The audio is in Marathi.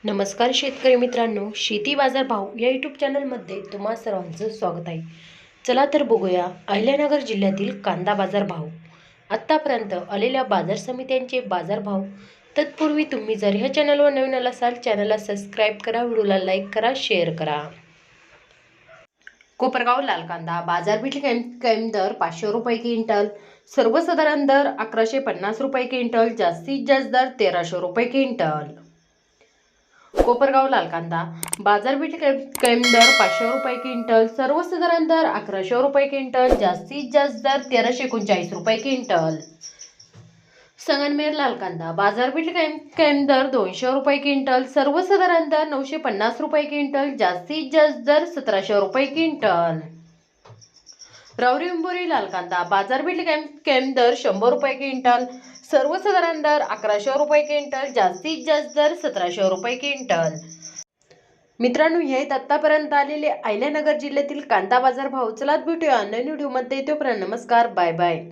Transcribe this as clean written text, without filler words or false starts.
नमस्कार शेतकरी मित्रांनो, शेती बाजार भाव या यूट्यूब चॅनलमध्ये तुम्हा सर्वांचं स्वागत आहे. चला तर बघूया अहिल्यानगर जिल्ह्यातील कांदा बाजार भाव. आत्तापर्यंत आलेल्या बाजार समित्यांचे बाजार भाव. तत्पूर्वी तुम्ही जर ह्या चॅनलवर नवीन असाल, चॅनलला सबस्क्राईब करा, व्हिडिओला लाईक करा, शेअर करा. कोपरगाव लाल कांदा बाजारपेठ कैम दर 500 रुपये क्विंटल, सर्वसाधारण दर 1150 रुपये क्विंटल, जास्तीत जास्त दर 1300 रुपये क्विंटल. कोपरगाव लाल कांदा बाजारपेठ कैम दर 500 रुपये क्विंटल, सर्वसाधारण दर 1100 रुपये क्विंटल, जास्तीत जास्त दर 1339 रुपये क्विंटल. संगमनेर लाल कांदा बाजारपेठ कैम दर 200 रुपये क्विंटल, सर्वसाधारण दर 950 रुपये क्विंटल, जास्तीत जास्त दर 1700 रुपये क्विंटल. रावरी लाल कांदा बाजारपेठ कैम दर 100 रुपये क्विंटल, सर्वसाधारण दर 1100 रुपये क्विंटल, जास्तीत जास्त दर 1700 रुपये क्विंटल. मित्रांनो, हे आहेत आतापर्यंत आलेले अहिल्यानगर जिल्ह्यातील कांदा बाजार भाव. चला भेटूया नवीन व्हिडिओमध्ये. तोपर्यंत नमस्कार, बाय बाय.